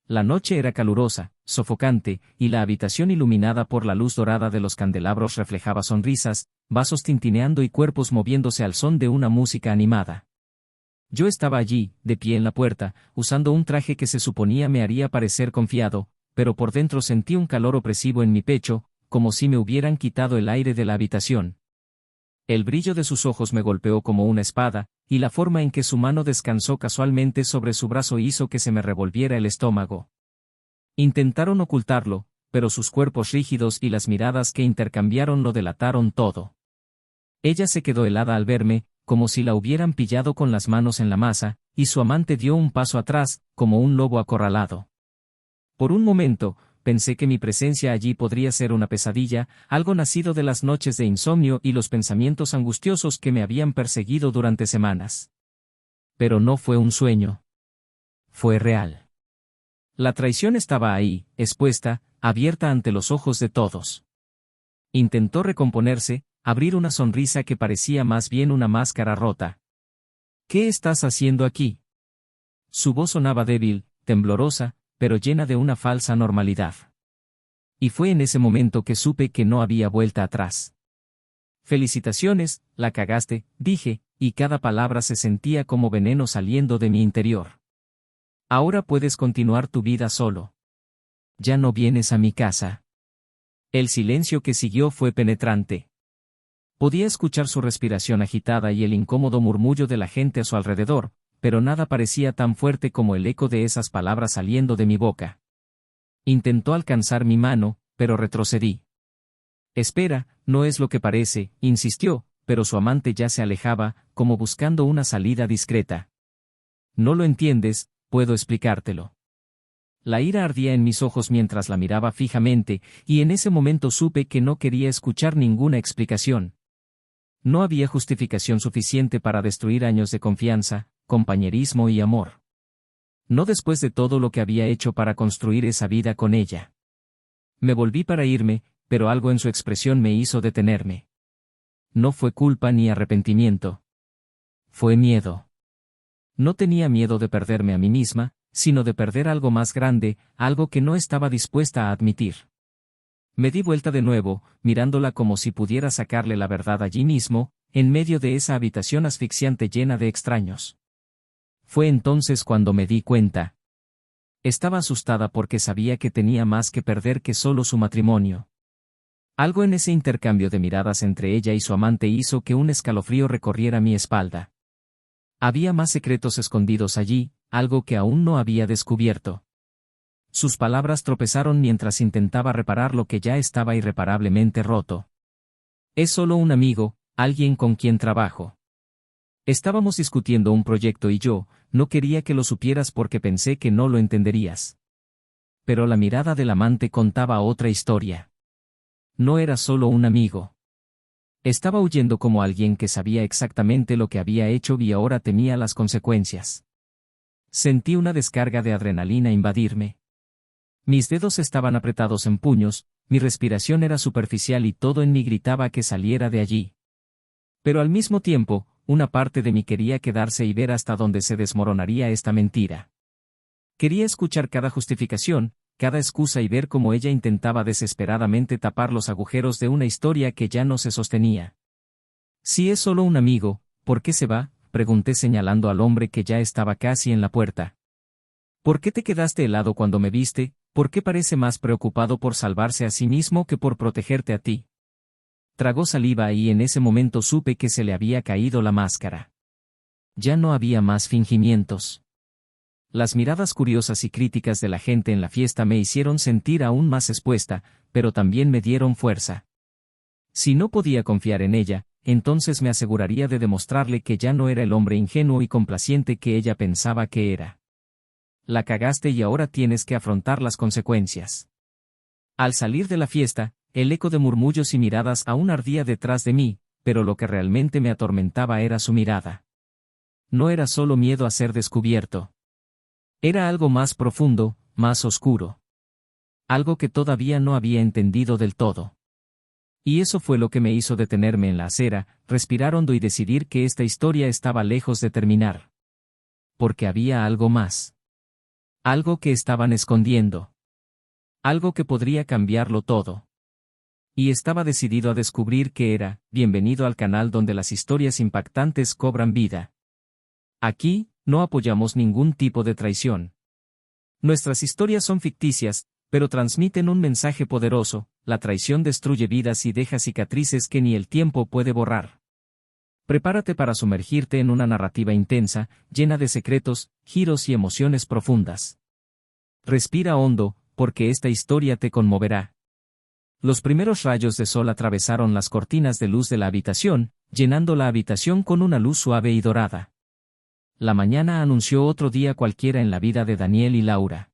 La noche era calurosa, sofocante, y la habitación iluminada por la luz dorada de los candelabros reflejaba sonrisas, vasos tintineando y cuerpos moviéndose al son de una música animada. Yo estaba allí, de pie en la puerta, usando un traje que se suponía me haría parecer confiado, pero por dentro sentí un calor opresivo en mi pecho, como si me hubieran quitado el aire de la habitación. El brillo de sus ojos me golpeó como una espada, y la forma en que su mano descansó casualmente sobre su brazo hizo que se me revolviera el estómago. Intentaron ocultarlo, pero sus cuerpos rígidos y las miradas que intercambiaron lo delataron todo. Ella se quedó helada al verme, como si la hubieran pillado con las manos en la masa, y su amante dio un paso atrás, como un lobo acorralado. Por un momento, pensé que mi presencia allí podría ser una pesadilla, algo nacido de las noches de insomnio y los pensamientos angustiosos que me habían perseguido durante semanas. Pero no fue un sueño. Fue real. La traición estaba ahí, expuesta, abierta ante los ojos de todos. Intentó recomponerse, abrir una sonrisa que parecía más bien una máscara rota. ¿Qué estás haciendo aquí? Su voz sonaba débil, temblorosa, pero llena de una falsa normalidad. Y fue en ese momento que supe que no había vuelta atrás. Felicitaciones, la cagaste, dije, y cada palabra se sentía como veneno saliendo de mi interior. Ahora puedes continuar tu vida solo. Ya no vienes a mi casa. El silencio que siguió fue penetrante. Podía escuchar su respiración agitada y el incómodo murmullo de la gente a su alrededor, pero nada parecía tan fuerte como el eco de esas palabras saliendo de mi boca. Intentó alcanzar mi mano, pero retrocedí. Espera, no es lo que parece, insistió, pero su amante ya se alejaba, como buscando una salida discreta. No lo entiendes, puedo explicártelo. La ira ardía en mis ojos mientras la miraba fijamente, y en ese momento supe que no quería escuchar ninguna explicación. No había justificación suficiente para destruir años de confianza, compañerismo y amor. No después de todo lo que había hecho para construir esa vida con ella. Me volví para irme, pero algo en su expresión me hizo detenerme. No fue culpa ni arrepentimiento. Fue miedo. No tenía miedo de perderme a mí misma, sino de perder algo más grande, algo que no estaba dispuesta a admitir. Me di vuelta de nuevo, mirándola como si pudiera sacarle la verdad allí mismo, en medio de esa habitación asfixiante llena de extraños. Fue entonces cuando me di cuenta. Estaba asustada porque sabía que tenía más que perder que solo su matrimonio. Algo en ese intercambio de miradas entre ella y su amante hizo que un escalofrío recorriera mi espalda. Había más secretos escondidos allí, algo que aún no había descubierto. Sus palabras tropezaron mientras intentaba reparar lo que ya estaba irreparablemente roto. Es solo un amigo, alguien con quien trabajo. Estábamos discutiendo un proyecto y yo, no quería que lo supieras porque pensé que no lo entenderías. Pero la mirada del amante contaba otra historia. No era solo un amigo. Estaba huyendo como alguien que sabía exactamente lo que había hecho y ahora temía las consecuencias. Sentí una descarga de adrenalina invadirme. Mis dedos estaban apretados en puños, mi respiración era superficial y todo en mí gritaba que saliera de allí. Pero al mismo tiempo, una parte de mí quería quedarse y ver hasta dónde se desmoronaría esta mentira. Quería escuchar cada justificación, cada excusa y ver cómo ella intentaba desesperadamente tapar los agujeros de una historia que ya no se sostenía. Si es solo un amigo, ¿por qué se va?, pregunté señalando al hombre que ya estaba casi en la puerta. ¿Por qué te quedaste helado cuando me viste? ¿Por qué parece más preocupado por salvarse a sí mismo que por protegerte a ti? Tragó saliva y en ese momento supe que se le había caído la máscara. Ya no había más fingimientos. Las miradas curiosas y críticas de la gente en la fiesta me hicieron sentir aún más expuesta, pero también me dieron fuerza. Si no podía confiar en ella, entonces me aseguraría de demostrarle que ya no era el hombre ingenuo y complaciente que ella pensaba que era. La cagaste y ahora tienes que afrontar las consecuencias. Al salir de la fiesta, el eco de murmullos y miradas aún ardía detrás de mí, pero lo que realmente me atormentaba era su mirada. No era solo miedo a ser descubierto. Era algo más profundo, más oscuro. Algo que todavía no había entendido del todo. Y eso fue lo que me hizo detenerme en la acera, respirar hondo y decidir que esta historia estaba lejos de terminar. Porque había algo más. Algo que estaban escondiendo. Algo que podría cambiarlo todo. Y estaba decidido a descubrir qué era. Bienvenido al canal donde las historias impactantes cobran vida. Aquí, no apoyamos ningún tipo de traición. Nuestras historias son ficticias, pero transmiten un mensaje poderoso: la traición destruye vidas y deja cicatrices que ni el tiempo puede borrar. Prepárate para sumergirte en una narrativa intensa, llena de secretos, giros y emociones profundas. Respira hondo, porque esta historia te conmoverá. Los primeros rayos de sol atravesaron las cortinas de luz de la habitación, llenando la habitación con una luz suave y dorada. La mañana anunció otro día cualquiera en la vida de Daniel y Laura.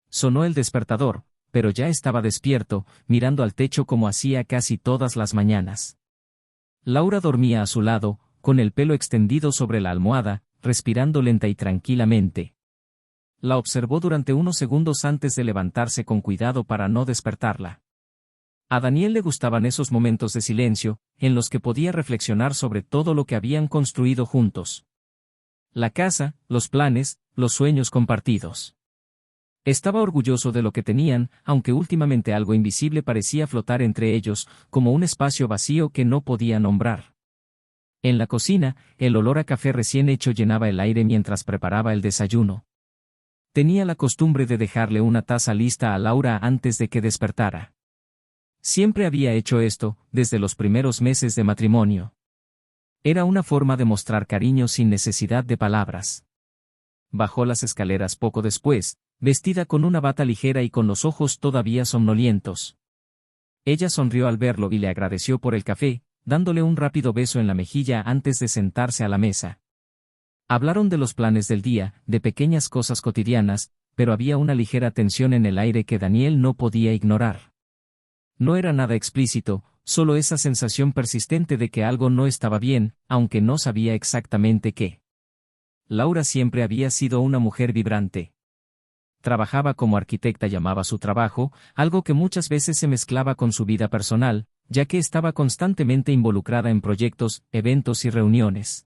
Sonó el despertador, pero ya estaba despierto, mirando al techo como hacía casi todas las mañanas. Laura dormía a su lado, con el pelo extendido sobre la almohada, respirando lenta y tranquilamente. La observó durante unos segundos antes de levantarse con cuidado para no despertarla. A Daniel le gustaban esos momentos de silencio, en los que podía reflexionar sobre todo lo que habían construido juntos. La casa, los planes, los sueños compartidos. Estaba orgulloso de lo que tenían, aunque últimamente algo invisible parecía flotar entre ellos, como un espacio vacío que no podía nombrar. En la cocina, el olor a café recién hecho llenaba el aire mientras preparaba el desayuno. Tenía la costumbre de dejarle una taza lista a Laura antes de que despertara. Siempre había hecho esto, desde los primeros meses de matrimonio. Era una forma de mostrar cariño sin necesidad de palabras. Bajó las escaleras poco después, vestida con una bata ligera y con los ojos todavía somnolientos. Ella sonrió al verlo y le agradeció por el café, dándole un rápido beso en la mejilla antes de sentarse a la mesa. Hablaron de los planes del día, de pequeñas cosas cotidianas, pero había una ligera tensión en el aire que Daniel no podía ignorar. No era nada explícito, solo esa sensación persistente de que algo no estaba bien, aunque no sabía exactamente qué. Laura siempre había sido una mujer vibrante. Trabajaba como arquitecta y amaba su trabajo, algo que muchas veces se mezclaba con su vida personal, ya que estaba constantemente involucrada en proyectos, eventos y reuniones.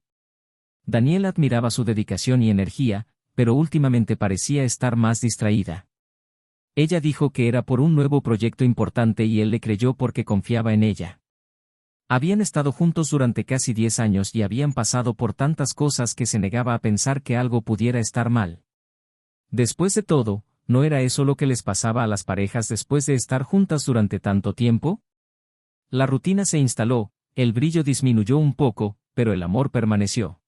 Daniel admiraba su dedicación y energía, pero últimamente parecía estar más distraída. Ella dijo que era por un nuevo proyecto importante y él le creyó porque confiaba en ella. Habían estado juntos durante casi 10 años y habían pasado por tantas cosas que se negaba a pensar que algo pudiera estar mal. Después de todo, ¿no era eso lo que les pasaba a las parejas después de estar juntas durante tanto tiempo? La rutina se instaló, el brillo disminuyó un poco, pero el amor permaneció.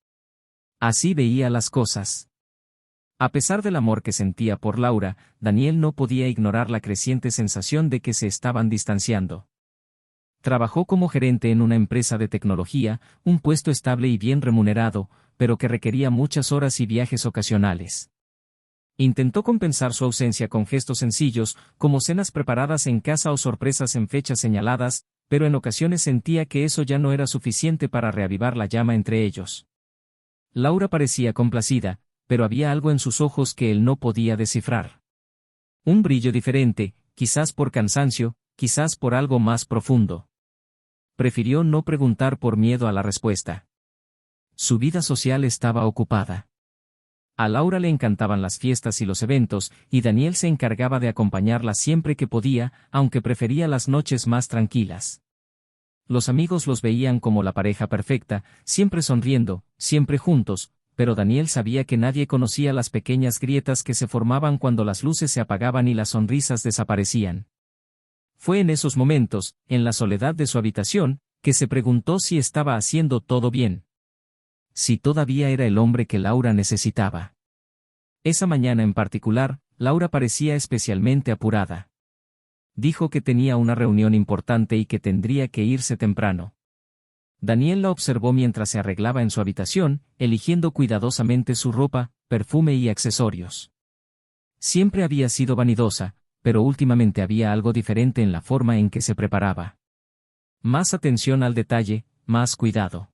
Así veía las cosas. A pesar del amor que sentía por Laura, Daniel no podía ignorar la creciente sensación de que se estaban distanciando. Trabajó como gerente en una empresa de tecnología, un puesto estable y bien remunerado, pero que requería muchas horas y viajes ocasionales. Intentó compensar su ausencia con gestos sencillos, como cenas preparadas en casa o sorpresas en fechas señaladas, pero en ocasiones sentía que eso ya no era suficiente para reavivar la llama entre ellos. Laura parecía complacida, pero había algo en sus ojos que él no podía descifrar. Un brillo diferente, quizás por cansancio, quizás por algo más profundo. Prefirió no preguntar por miedo a la respuesta. Su vida social estaba ocupada. A Laura le encantaban las fiestas y los eventos, y Daniel se encargaba de acompañarla siempre que podía, aunque prefería las noches más tranquilas. Los amigos los veían como la pareja perfecta, siempre sonriendo, siempre juntos, pero Daniel sabía que nadie conocía las pequeñas grietas que se formaban cuando las luces se apagaban y las sonrisas desaparecían. Fue en esos momentos, en la soledad de su habitación, que se preguntó si estaba haciendo todo bien. Si todavía era el hombre que Laura necesitaba. Esa mañana en particular, Laura parecía especialmente apurada. Dijo que tenía una reunión importante y que tendría que irse temprano. Daniel la observó mientras se arreglaba en su habitación, eligiendo cuidadosamente su ropa, perfume y accesorios. Siempre había sido vanidosa, pero últimamente había algo diferente en la forma en que se preparaba. Más atención al detalle, más cuidado.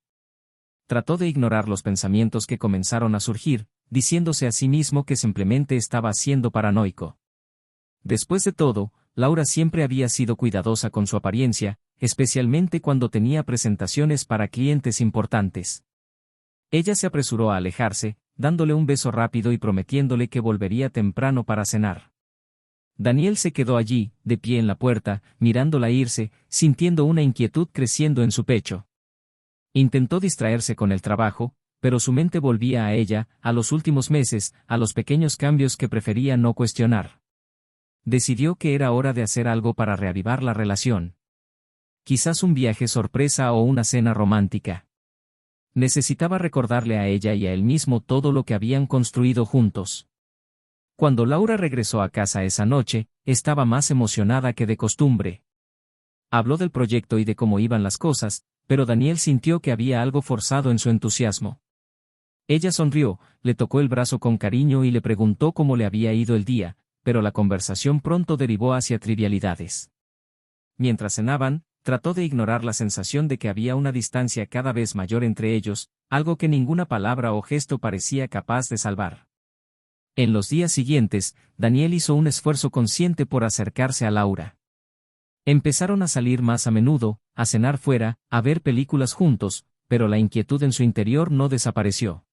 Trató de ignorar los pensamientos que comenzaron a surgir, diciéndose a sí mismo que simplemente estaba siendo paranoico. Después de todo, Laura siempre había sido cuidadosa con su apariencia, especialmente cuando tenía presentaciones para clientes importantes. Ella se apresuró a alejarse, dándole un beso rápido y prometiéndole que volvería temprano para cenar. Daniel se quedó allí, de pie en la puerta, mirándola irse, sintiendo una inquietud creciendo en su pecho. Intentó distraerse con el trabajo, pero su mente volvía a ella, a los últimos meses, a los pequeños cambios que prefería no cuestionar. Decidió que era hora de hacer algo para reavivar la relación. Quizás un viaje sorpresa o una cena romántica. Necesitaba recordarle a ella y a él mismo todo lo que habían construido juntos. Cuando Laura regresó a casa esa noche, estaba más emocionada que de costumbre. Habló del proyecto y de cómo iban las cosas, pero Daniel sintió que había algo forzado en su entusiasmo. Ella sonrió, le tocó el brazo con cariño y le preguntó cómo le había ido el día, pero la conversación pronto derivó hacia trivialidades. Mientras cenaban, trató de ignorar la sensación de que había una distancia cada vez mayor entre ellos, algo que ninguna palabra o gesto parecía capaz de salvar. En los días siguientes, Daniel hizo un esfuerzo consciente por acercarse a Laura. Empezaron a salir más a menudo, a cenar fuera, a ver películas juntos, pero la inquietud en su interior no desapareció.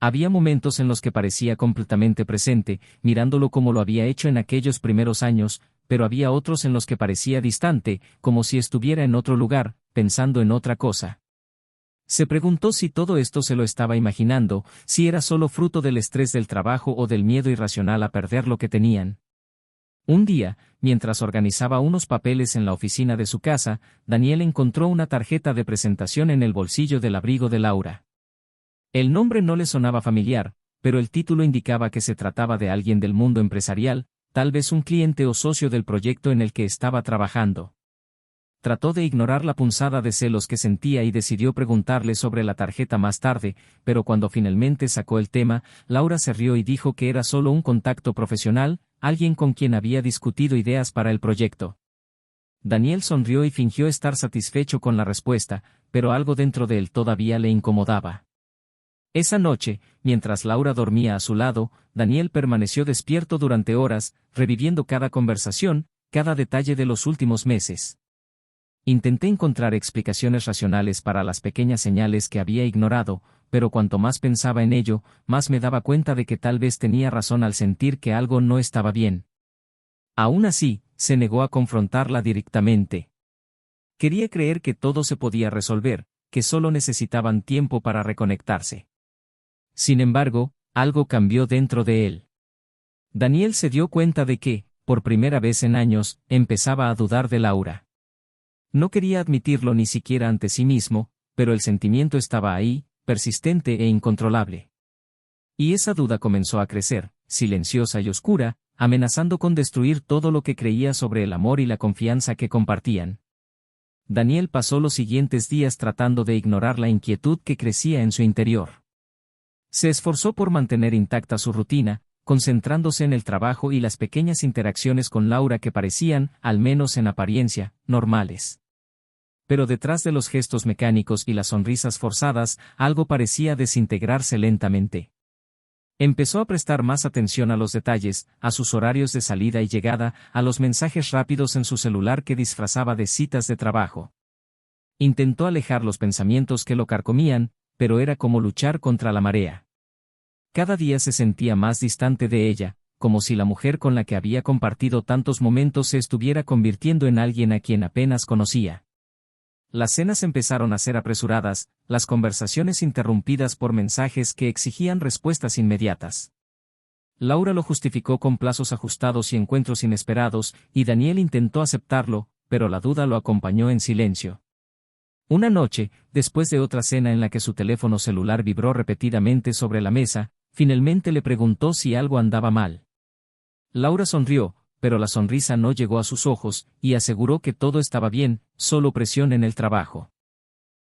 Había momentos en los que parecía completamente presente, mirándolo como lo había hecho en aquellos primeros años, pero había otros en los que parecía distante, como si estuviera en otro lugar, pensando en otra cosa. Se preguntó si todo esto se lo estaba imaginando, si era solo fruto del estrés del trabajo o del miedo irracional a perder lo que tenían. Un día, mientras organizaba unos papeles en la oficina de su casa, Daniel encontró una tarjeta de presentación en el bolsillo del abrigo de Laura. El nombre no le sonaba familiar, pero el título indicaba que se trataba de alguien del mundo empresarial, tal vez un cliente o socio del proyecto en el que estaba trabajando. Trató de ignorar la punzada de celos que sentía y decidió preguntarle sobre la tarjeta más tarde, pero cuando finalmente sacó el tema, Laura se rió y dijo que era solo un contacto profesional, alguien con quien había discutido ideas para el proyecto. Daniel sonrió y fingió estar satisfecho con la respuesta, pero algo dentro de él todavía le incomodaba. Esa noche, mientras Laura dormía a su lado, Daniel permaneció despierto durante horas, reviviendo cada conversación, cada detalle de los últimos meses. Intenté encontrar explicaciones racionales para las pequeñas señales que había ignorado, pero cuanto más pensaba en ello, más me daba cuenta de que tal vez tenía razón al sentir que algo no estaba bien. Aún así, se negó a confrontarla directamente. Quería creer que todo se podía resolver, que solo necesitaban tiempo para reconectarse. Sin embargo, algo cambió dentro de él. Daniel se dio cuenta de que, por primera vez en años, empezaba a dudar de Laura. No quería admitirlo ni siquiera ante sí mismo, pero el sentimiento estaba ahí, persistente e incontrolable. Y esa duda comenzó a crecer, silenciosa y oscura, amenazando con destruir todo lo que creía sobre el amor y la confianza que compartían. Daniel pasó los siguientes días tratando de ignorar la inquietud que crecía en su interior. Se esforzó por mantener intacta su rutina, concentrándose en el trabajo y las pequeñas interacciones con Laura que parecían, al menos en apariencia, normales. Pero detrás de los gestos mecánicos y las sonrisas forzadas, algo parecía desintegrarse lentamente. Empezó a prestar más atención a los detalles, a sus horarios de salida y llegada, a los mensajes rápidos en su celular que disfrazaba de citas de trabajo. Intentó alejar los pensamientos que lo carcomían, pero era como luchar contra la marea. Cada día se sentía más distante de ella, como si la mujer con la que había compartido tantos momentos se estuviera convirtiendo en alguien a quien apenas conocía. Las cenas empezaron a ser apresuradas, las conversaciones interrumpidas por mensajes que exigían respuestas inmediatas. Laura lo justificó con plazos ajustados y encuentros inesperados, y Daniel intentó aceptarlo, pero la duda lo acompañó en silencio. Una noche, después de otra cena en la que su teléfono celular vibró repetidamente sobre la mesa, finalmente le preguntó si algo andaba mal. Laura sonrió, pero la sonrisa no llegó a sus ojos, y aseguró que todo estaba bien, solo presión en el trabajo.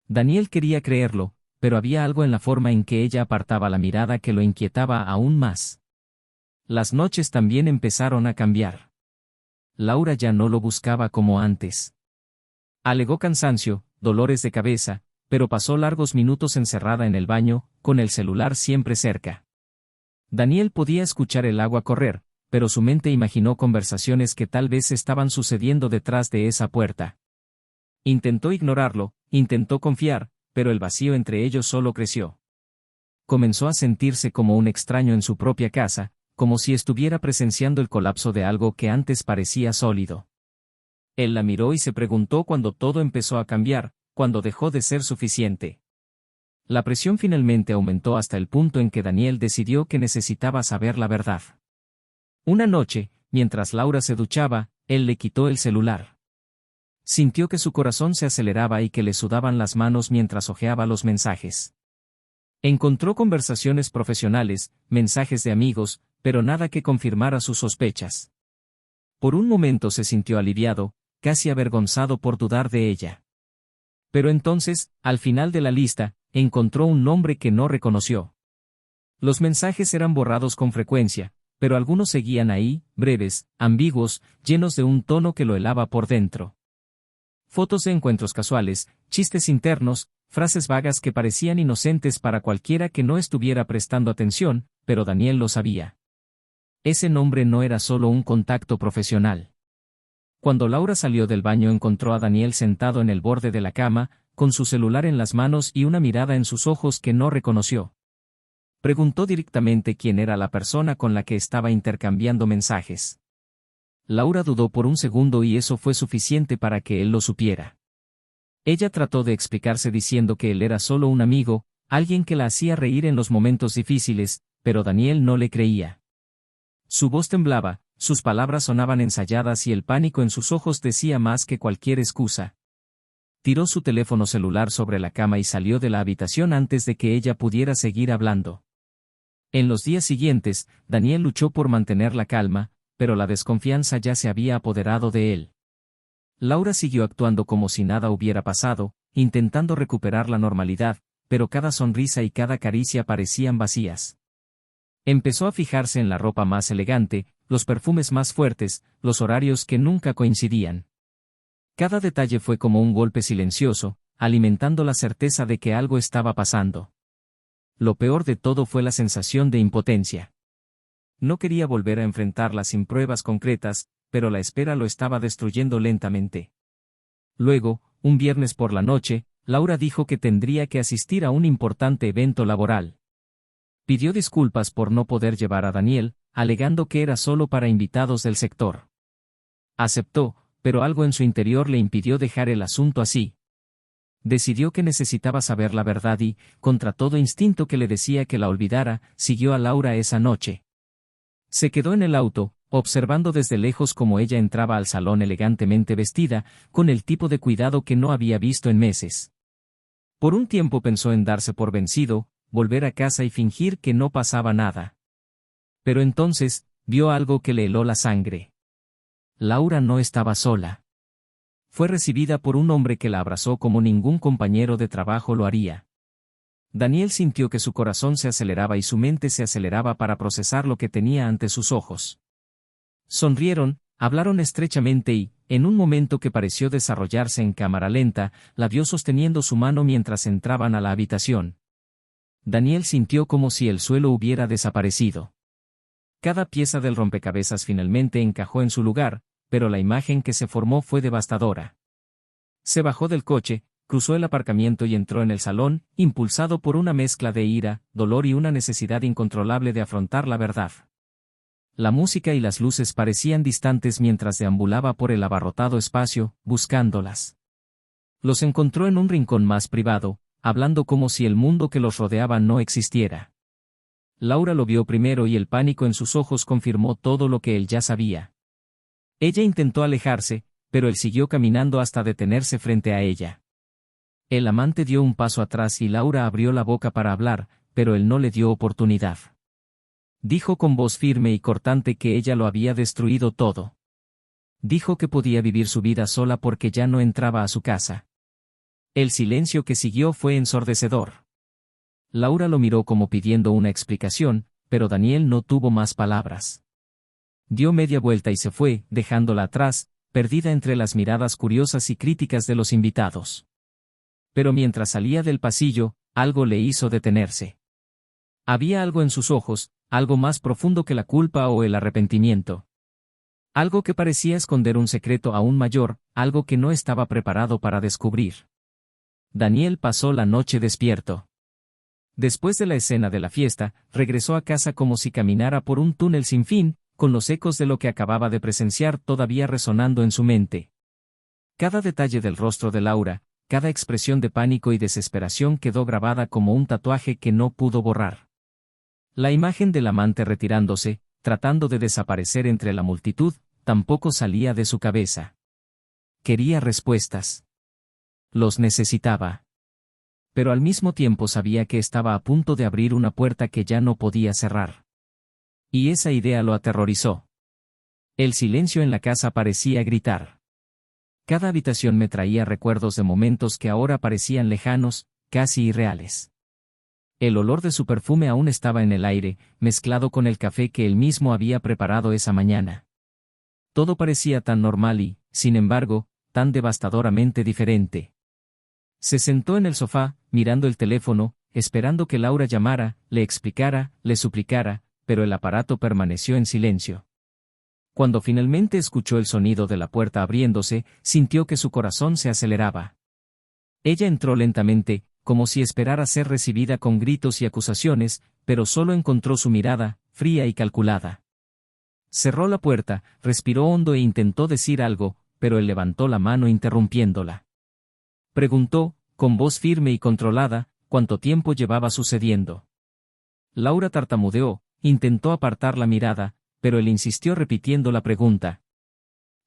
Daniel quería creerlo, pero había algo en la forma en que ella apartaba la mirada que lo inquietaba aún más. Las noches también empezaron a cambiar. Laura ya no lo buscaba como antes. Alegó cansancio, dolores de cabeza, pero pasó largos minutos encerrada en el baño, con el celular siempre cerca. Daniel podía escuchar el agua correr, pero su mente imaginó conversaciones que tal vez estaban sucediendo detrás de esa puerta. Intentó ignorarlo, intentó confiar, pero el vacío entre ellos solo creció. Comenzó a sentirse como un extraño en su propia casa, como si estuviera presenciando el colapso de algo que antes parecía sólido. Él la miró y se preguntó cuándo todo empezó a cambiar, cuándo dejó de ser suficiente. La presión finalmente aumentó hasta el punto en que Daniel decidió que necesitaba saber la verdad. Una noche, mientras Laura se duchaba, él le quitó el celular. Sintió que su corazón se aceleraba y que le sudaban las manos mientras hojeaba los mensajes. Encontró conversaciones profesionales, mensajes de amigos, pero nada que confirmara sus sospechas. Por un momento se sintió aliviado, casi avergonzado por dudar de ella. Pero entonces, al final de la lista, encontró un nombre que no reconoció. Los mensajes eran borrados con frecuencia, pero algunos seguían ahí, breves, ambiguos, llenos de un tono que lo helaba por dentro. Fotos de encuentros casuales, chistes internos, frases vagas que parecían inocentes para cualquiera que no estuviera prestando atención, pero Daniel lo sabía. Ese nombre no era solo un contacto profesional. Cuando Laura salió del baño encontró a Daniel sentado en el borde de la cama, con su celular en las manos y una mirada en sus ojos que no reconoció. Preguntó directamente quién era la persona con la que estaba intercambiando mensajes. Laura dudó por un segundo y eso fue suficiente para que él lo supiera. Ella trató de explicarse diciendo que él era solo un amigo, alguien que la hacía reír en los momentos difíciles, pero Daniel no le creía. Su voz temblaba, sus palabras sonaban ensayadas y el pánico en sus ojos decía más que cualquier excusa. Tiró su teléfono celular sobre la cama y salió de la habitación antes de que ella pudiera seguir hablando. En los días siguientes, Daniel luchó por mantener la calma, pero la desconfianza ya se había apoderado de él. Laura siguió actuando como si nada hubiera pasado, intentando recuperar la normalidad, pero cada sonrisa y cada caricia parecían vacías. Empezó a fijarse en la ropa más elegante, los perfumes más fuertes, los horarios que nunca coincidían. Cada detalle fue como un golpe silencioso, alimentando la certeza de que algo estaba pasando. Lo peor de todo fue la sensación de impotencia. No quería volver a enfrentarla sin pruebas concretas, pero la espera lo estaba destruyendo lentamente. Luego, un viernes por la noche, Laura dijo que tendría que asistir a un importante evento laboral. Pidió disculpas por no poder llevar a Daniel, alegando que era solo para invitados del sector. Aceptó, pero algo en su interior le impidió dejar el asunto así. Decidió que necesitaba saber la verdad y, contra todo instinto que le decía que la olvidara, siguió a Laura esa noche. Se quedó en el auto, observando desde lejos cómo ella entraba al salón elegantemente vestida, con el tipo de cuidado que no había visto en meses. Por un tiempo pensó en darse por vencido, volver a casa y fingir que no pasaba nada. Pero entonces, vio algo que le heló la sangre. Laura no estaba sola. Fue recibida por un hombre que la abrazó como ningún compañero de trabajo lo haría. Daniel sintió que su corazón se aceleraba y su mente se aceleraba para procesar lo que tenía ante sus ojos. Sonrieron, hablaron estrechamente y, en un momento que pareció desarrollarse en cámara lenta, la vio sosteniendo su mano mientras entraban a la habitación. Daniel sintió como si el suelo hubiera desaparecido. Cada pieza del rompecabezas finalmente encajó en su lugar, pero la imagen que se formó fue devastadora. Se bajó del coche, cruzó el aparcamiento y entró en el salón, impulsado por una mezcla de ira, dolor y una necesidad incontrolable de afrontar la verdad. La música y las luces parecían distantes mientras deambulaba por el abarrotado espacio, buscándolas. Los encontró en un rincón más privado, hablando como si el mundo que los rodeaba no existiera. Laura lo vio primero y el pánico en sus ojos confirmó todo lo que él ya sabía. Ella intentó alejarse, pero él siguió caminando hasta detenerse frente a ella. El amante dio un paso atrás y Laura abrió la boca para hablar, pero él no le dio oportunidad. Dijo con voz firme y cortante que ella lo había destruido todo. Dijo que podía vivir su vida sola porque ya no entraba a su casa. El silencio que siguió fue ensordecedor. Laura lo miró como pidiendo una explicación, pero Daniel no tuvo más palabras. Dio media vuelta y se fue, dejándola atrás, perdida entre las miradas curiosas y críticas de los invitados. Pero mientras salía del pasillo, algo le hizo detenerse. Había algo en sus ojos, algo más profundo que la culpa o el arrepentimiento. Algo que parecía esconder un secreto aún mayor, algo que no estaba preparado para descubrir. Daniel pasó la noche despierto. Después de la escena de la fiesta, regresó a casa como si caminara por un túnel sin fin, con los ecos de lo que acababa de presenciar todavía resonando en su mente. Cada detalle del rostro de Laura, cada expresión de pánico y desesperación quedó grabada como un tatuaje que no pudo borrar. La imagen del amante retirándose, tratando de desaparecer entre la multitud, tampoco salía de su cabeza. Quería respuestas. Los necesitaba. Pero al mismo tiempo sabía que estaba a punto de abrir una puerta que ya no podía cerrar. Y esa idea lo aterrorizó. El silencio en la casa parecía gritar. Cada habitación me traía recuerdos de momentos que ahora parecían lejanos, casi irreales. El olor de su perfume aún estaba en el aire, mezclado con el café que él mismo había preparado esa mañana. Todo parecía tan normal y, sin embargo, tan devastadoramente diferente. Se sentó en el sofá, mirando el teléfono, esperando que Laura llamara, le explicara, le suplicara, pero el aparato permaneció en silencio. Cuando finalmente escuchó el sonido de la puerta abriéndose, sintió que su corazón se aceleraba. Ella entró lentamente, como si esperara ser recibida con gritos y acusaciones, pero solo encontró su mirada, fría y calculada. Cerró la puerta, respiró hondo e intentó decir algo, pero él levantó la mano interrumpiéndola. Preguntó, con voz firme y controlada, cuánto tiempo llevaba sucediendo. Laura tartamudeó, intentó apartar la mirada, pero él insistió repitiendo la pregunta.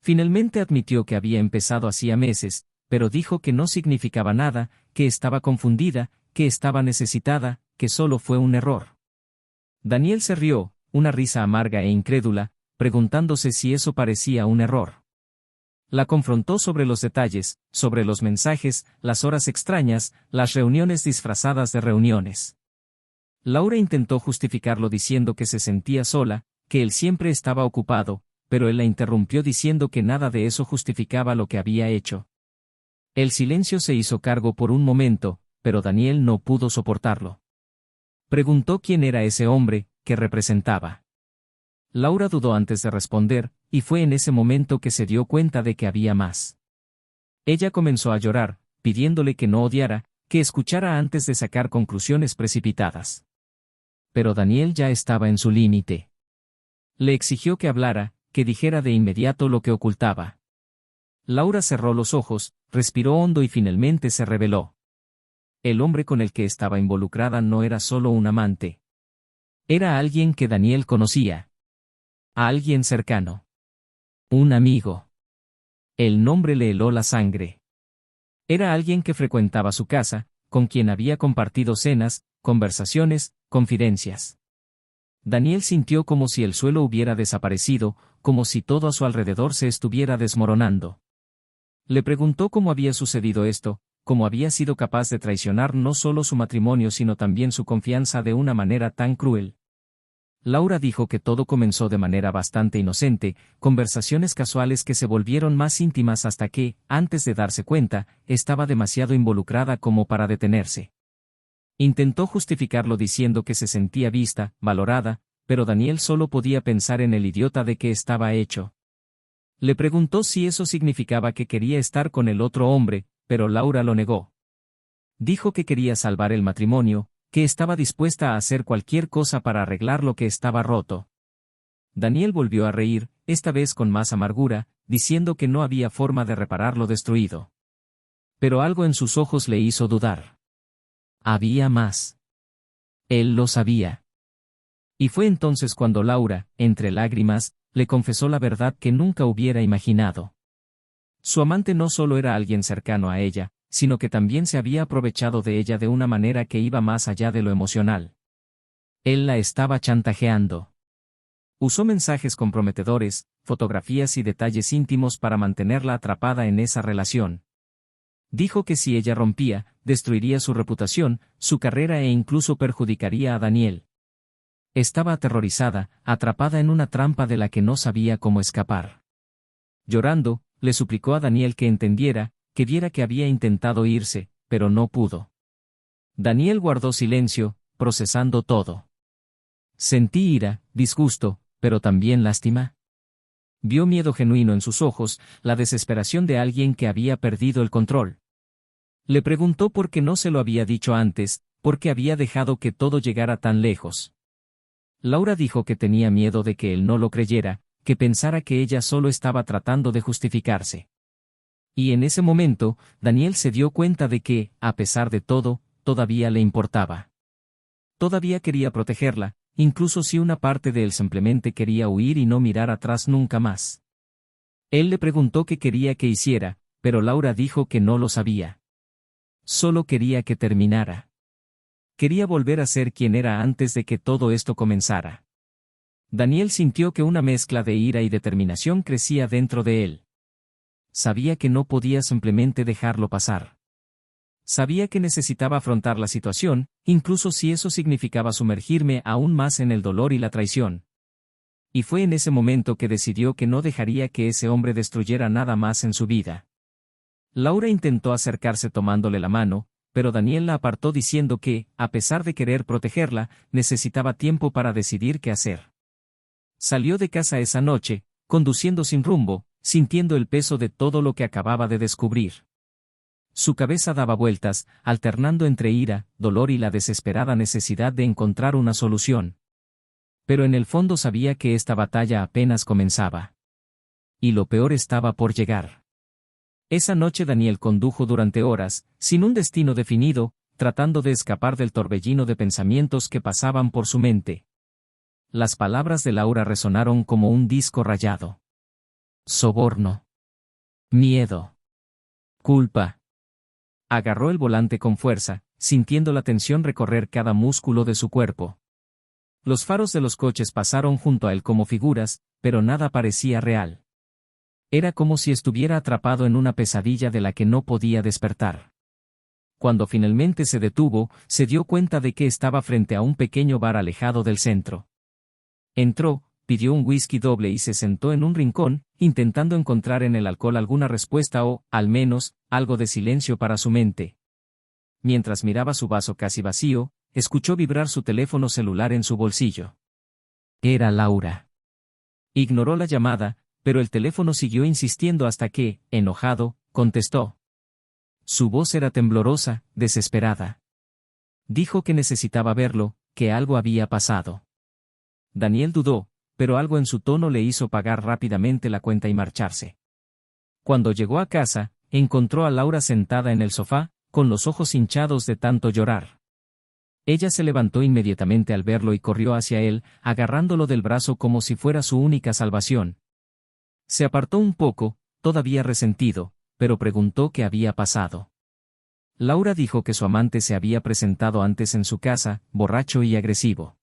Finalmente admitió que había empezado hacía meses, pero dijo que no significaba nada, que estaba confundida, que estaba necesitada, que solo fue un error. Daniel se rió, una risa amarga e incrédula, preguntándose si eso parecía un error. La confrontó sobre los detalles, sobre los mensajes, las horas extrañas, las reuniones disfrazadas de reuniones. Laura intentó justificarlo diciendo que se sentía sola, que él siempre estaba ocupado, pero él la interrumpió diciendo que nada de eso justificaba lo que había hecho. El silencio se hizo cargo por un momento, pero Daniel no pudo soportarlo. Preguntó quién era ese hombre, que representaba. Laura dudó antes de responder, y fue en ese momento que se dio cuenta de que había más. Ella comenzó a llorar, pidiéndole que no odiara, que escuchara antes de sacar conclusiones precipitadas. Pero Daniel ya estaba en su límite. Le exigió que hablara, que dijera de inmediato lo que ocultaba. Laura cerró los ojos, respiró hondo y finalmente se reveló. El hombre con el que estaba involucrada no era solo un amante. Era alguien que Daniel conocía. A alguien cercano. Un amigo. El nombre le heló la sangre. Era alguien que frecuentaba su casa, con quien había compartido cenas, conversaciones, confidencias. Daniel sintió como si el suelo hubiera desaparecido, como si todo a su alrededor se estuviera desmoronando. Le preguntó cómo había sucedido esto, cómo había sido capaz de traicionar no solo su matrimonio sino también su confianza de una manera tan cruel. Laura dijo que todo comenzó de manera bastante inocente, conversaciones casuales que se volvieron más íntimas hasta que, antes de darse cuenta, estaba demasiado involucrada como para detenerse. Intentó justificarlo diciendo que se sentía vista, valorada, pero Daniel solo podía pensar en el idiota de que estaba hecho. Le preguntó si eso significaba que quería estar con el otro hombre, pero Laura lo negó. Dijo que quería salvar el matrimonio, que estaba dispuesta a hacer cualquier cosa para arreglar lo que estaba roto. Daniel volvió a reír, esta vez con más amargura, diciendo que no había forma de reparar lo destruido. Pero algo en sus ojos le hizo dudar. Había más. Él lo sabía. Y fue entonces cuando Laura, entre lágrimas, le confesó la verdad que nunca hubiera imaginado. Su amante no solo era alguien cercano a ella, sino que también se había aprovechado de ella de una manera que iba más allá de lo emocional. Él la estaba chantajeando. Usó mensajes comprometedores, fotografías y detalles íntimos para mantenerla atrapada en esa relación. Dijo que si ella rompía, destruiría su reputación, su carrera e incluso perjudicaría a Daniel. Estaba aterrorizada, atrapada en una trampa de la que no sabía cómo escapar. Llorando, le suplicó a Daniel que entendiera, que viera que había intentado irse, pero no pudo. Daniel guardó silencio, procesando todo. Sentí ira, disgusto, pero también lástima. Vio miedo genuino en sus ojos, la desesperación de alguien que había perdido el control. Le preguntó por qué no se lo había dicho antes, ¿Por qué había dejado que todo llegara tan lejos? Laura dijo que tenía miedo de que él no lo creyera, que pensara que ella solo estaba tratando de justificarse. Y en ese momento, Daniel se dio cuenta de que, a pesar de todo, todavía le importaba. Todavía quería protegerla, incluso si una parte de él simplemente quería huir y no mirar atrás nunca más. Él le preguntó qué quería que hiciera, pero Laura dijo que no lo sabía. Solo quería que terminara. Quería volver a ser quien era antes de que todo esto comenzara. Daniel sintió que una mezcla de ira y determinación crecía dentro de él. Sabía que no podía simplemente dejarlo pasar. Sabía que necesitaba afrontar la situación, incluso si eso significaba sumergirme aún más en el dolor y la traición. Y fue en ese momento que decidió que no dejaría que ese hombre destruyera nada más en su vida. Laura intentó acercarse tomándole la mano, pero Daniel la apartó diciendo que, a pesar de querer protegerla, necesitaba tiempo para decidir qué hacer. Salió de casa esa noche, conduciendo sin rumbo, sintiendo el peso de todo lo que acababa de descubrir. Su cabeza daba vueltas, alternando entre ira, dolor y la desesperada necesidad de encontrar una solución. Pero en el fondo sabía que esta batalla apenas comenzaba. Y lo peor estaba por llegar. Esa noche Daniel condujo durante horas, sin un destino definido, tratando de escapar del torbellino de pensamientos que pasaban por su mente. Las palabras de Laura resonaron como un disco rayado. Soborno. Miedo. Culpa. Agarró el volante con fuerza, sintiendo la tensión recorrer cada músculo de su cuerpo. Los faros de los coches pasaron junto a él como figuras, pero nada parecía real. Era como si estuviera atrapado en una pesadilla de la que no podía despertar. Cuando finalmente se detuvo, se dio cuenta de que estaba frente a un pequeño bar alejado del centro. Entró, pidió un whisky doble y se sentó en un rincón, intentando encontrar en el alcohol alguna respuesta o, al menos, algo de silencio para su mente. Mientras miraba su vaso casi vacío, escuchó vibrar su teléfono celular en su bolsillo. Era Laura. Ignoró la llamada, pero el teléfono siguió insistiendo hasta que, enojado, contestó. Su voz era temblorosa, desesperada. Dijo que necesitaba verlo, que algo había pasado. Daniel dudó, pero algo en su tono le hizo pagar rápidamente la cuenta y marcharse. Cuando llegó a casa, encontró a Laura sentada en el sofá, con los ojos hinchados de tanto llorar. Ella se levantó inmediatamente al verlo y corrió hacia él, agarrándolo del brazo como si fuera su única salvación. Se apartó un poco, todavía resentido, pero preguntó qué había pasado. Laura dijo que su amante se había presentado antes en su casa, borracho y agresivo.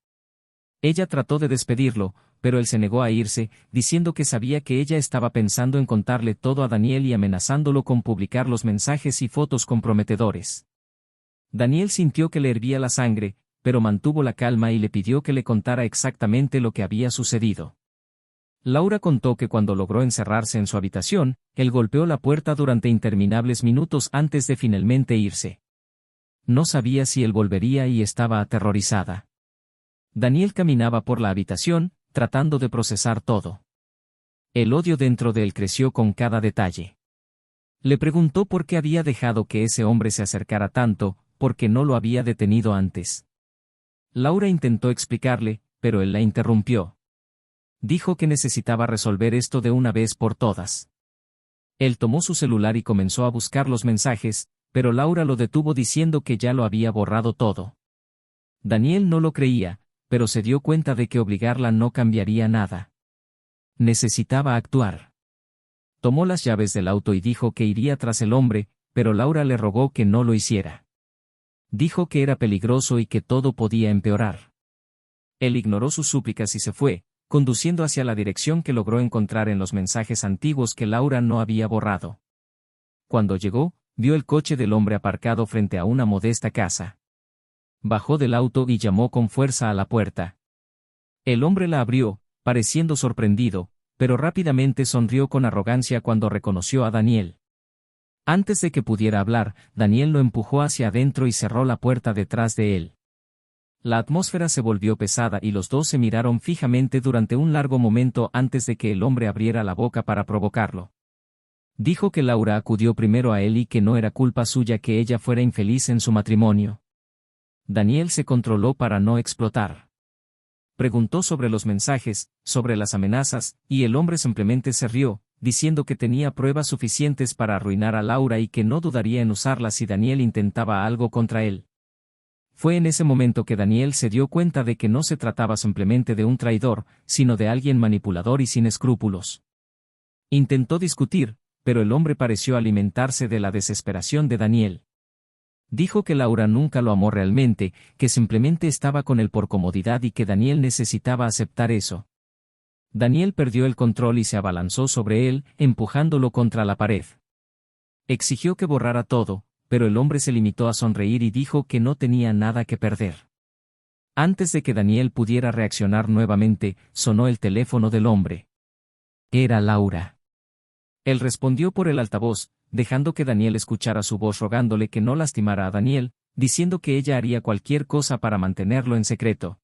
Ella trató de despedirlo, pero él se negó a irse, diciendo que sabía que ella estaba pensando en contarle todo a Daniel y amenazándolo con publicar los mensajes y fotos comprometedores. Daniel sintió que le hervía la sangre, pero mantuvo la calma y le pidió que le contara exactamente lo que había sucedido. Laura contó que cuando logró encerrarse en su habitación, él golpeó la puerta durante interminables minutos antes de finalmente irse. No sabía si él volvería y estaba aterrorizada. Daniel caminaba por la habitación, tratando de procesar todo. El odio dentro de él creció con cada detalle. Le preguntó por qué había dejado que ese hombre se acercara tanto, por qué no lo había detenido antes. Laura intentó explicarle, pero él la interrumpió. Dijo que necesitaba resolver esto de una vez por todas. Él tomó su celular y comenzó a buscar los mensajes, pero Laura lo detuvo diciendo que ya lo había borrado todo. Daniel no lo creía, pero se dio cuenta de que obligarla no cambiaría nada. Necesitaba actuar. Tomó las llaves del auto y dijo que iría tras el hombre, pero Laura le rogó que no lo hiciera. Dijo que era peligroso y que todo podía empeorar. Él ignoró sus súplicas y se fue, conduciendo hacia la dirección que logró encontrar en los mensajes antiguos que Laura no había borrado. Cuando llegó, vio el coche del hombre aparcado frente a una modesta casa. Bajó del auto y llamó con fuerza a la puerta. El hombre la abrió, pareciendo sorprendido, pero rápidamente sonrió con arrogancia cuando reconoció a Daniel. Antes de que pudiera hablar, Daniel lo empujó hacia adentro y cerró la puerta detrás de él. La atmósfera se volvió pesada y los dos se miraron fijamente durante un largo momento antes de que el hombre abriera la boca para provocarlo. Dijo que Laura acudió primero a él y que no era culpa suya que ella fuera infeliz en su matrimonio. Daniel se controló para no explotar. Preguntó sobre los mensajes, sobre las amenazas, y el hombre simplemente se rió, diciendo que tenía pruebas suficientes para arruinar a Laura y que no dudaría en usarlas si Daniel intentaba algo contra él. Fue en ese momento que Daniel se dio cuenta de que no se trataba simplemente de un traidor, sino de alguien manipulador y sin escrúpulos. Intentó discutir, pero el hombre pareció alimentarse de la desesperación de Daniel. Dijo que Laura nunca lo amó realmente, que simplemente estaba con él por comodidad y que Daniel necesitaba aceptar eso. Daniel perdió el control y se abalanzó sobre él, empujándolo contra la pared. Exigió que borrara todo, pero el hombre se limitó a sonreír y dijo que no tenía nada que perder. Antes de que Daniel pudiera reaccionar nuevamente, sonó el teléfono del hombre. Era Laura. Él respondió por el altavoz, dejando que Daniel escuchara su voz rogándole que no lastimara a Daniel, diciendo que ella haría cualquier cosa para mantenerlo en secreto.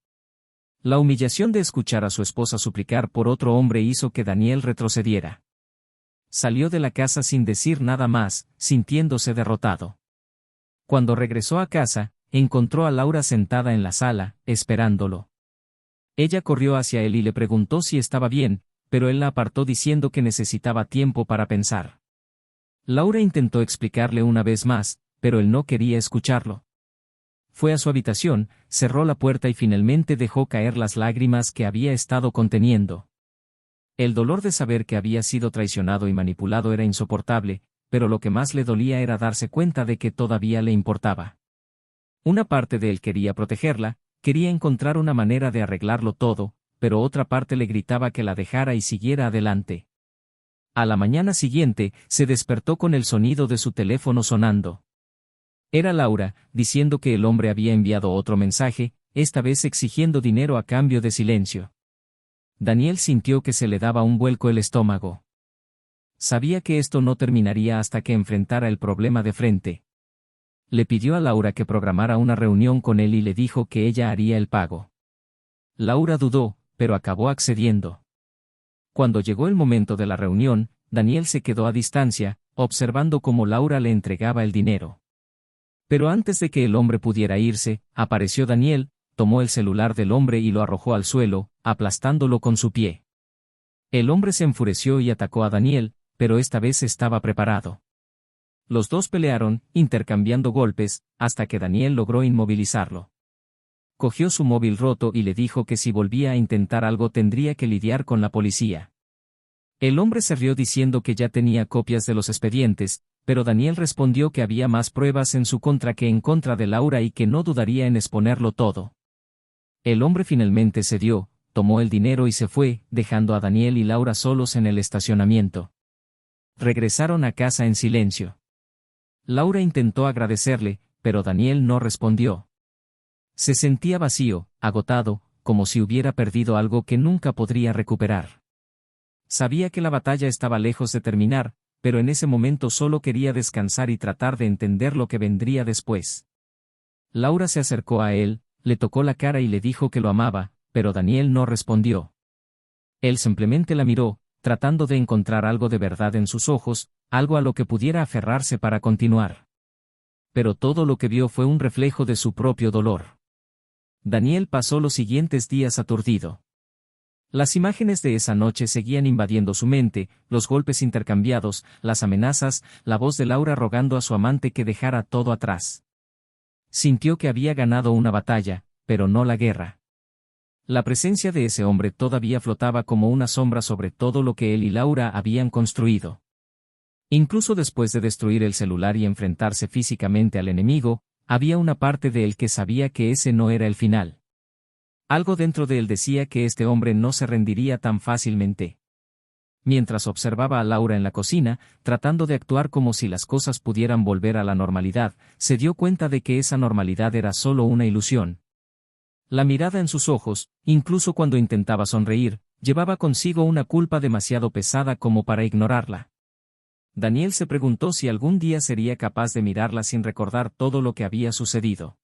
La humillación de escuchar a su esposa suplicar por otro hombre hizo que Daniel retrocediera. Salió de la casa sin decir nada más, sintiéndose derrotado. Cuando regresó a casa, encontró a Laura sentada en la sala, esperándolo. Ella corrió hacia él y le preguntó si estaba bien, pero él la apartó diciendo que necesitaba tiempo para pensar. Laura intentó explicarle una vez más, pero él no quería escucharlo. Fue a su habitación, cerró la puerta y finalmente dejó caer las lágrimas que había estado conteniendo. El dolor de saber que había sido traicionado y manipulado era insoportable, pero lo que más le dolía era darse cuenta de que todavía le importaba. Una parte de él quería protegerla, quería encontrar una manera de arreglarlo todo, pero otra parte le gritaba que la dejara y siguiera adelante. A la mañana siguiente, se despertó con el sonido de su teléfono sonando. Era Laura, diciendo que el hombre había enviado otro mensaje, esta vez exigiendo dinero a cambio de silencio. Daniel sintió que se le daba un vuelco el estómago. Sabía que esto no terminaría hasta que enfrentara el problema de frente. Le pidió a Laura que programara una reunión con él y le dijo que ella haría el pago. Laura dudó, pero acabó accediendo. Cuando llegó el momento de la reunión, Daniel se quedó a distancia, observando cómo Laura le entregaba el dinero. Pero antes de que el hombre pudiera irse, apareció Daniel, tomó el celular del hombre y lo arrojó al suelo, aplastándolo con su pie. El hombre se enfureció y atacó a Daniel, pero esta vez estaba preparado. Los dos pelearon, intercambiando golpes, hasta que Daniel logró inmovilizarlo. Cogió su móvil roto y le dijo que si volvía a intentar algo tendría que lidiar con la policía. El hombre se rió diciendo que ya tenía copias de los expedientes, pero Daniel respondió que había más pruebas en su contra que en contra de Laura y que no dudaría en exponerlo todo. El hombre finalmente cedió, tomó el dinero y se fue, dejando a Daniel y Laura solos en el estacionamiento. Regresaron a casa en silencio. Laura intentó agradecerle, pero Daniel no respondió. Se sentía vacío, agotado, como si hubiera perdido algo que nunca podría recuperar. Sabía que la batalla estaba lejos de terminar, pero en ese momento solo quería descansar y tratar de entender lo que vendría después. Laura se acercó a él, le tocó la cara y le dijo que lo amaba, pero Daniel no respondió. Él simplemente la miró, tratando de encontrar algo de verdad en sus ojos, algo a lo que pudiera aferrarse para continuar. Pero todo lo que vio fue un reflejo de su propio dolor. Daniel pasó los siguientes días aturdido. Las imágenes de esa noche seguían invadiendo su mente, los golpes intercambiados, las amenazas, la voz de Laura rogando a su amante que dejara todo atrás. Sintió que había ganado una batalla, pero no la guerra. La presencia de ese hombre todavía flotaba como una sombra sobre todo lo que él y Laura habían construido. Incluso después de destruir el celular y enfrentarse físicamente al enemigo, había una parte de él que sabía que ese no era el final. Algo dentro de él decía que este hombre no se rendiría tan fácilmente. Mientras observaba a Laura en la cocina, tratando de actuar como si las cosas pudieran volver a la normalidad, se dio cuenta de que esa normalidad era solo una ilusión. La mirada en sus ojos, incluso cuando intentaba sonreír, llevaba consigo una culpa demasiado pesada como para ignorarla. Daniel se preguntó si algún día sería capaz de mirarla sin recordar todo lo que había sucedido.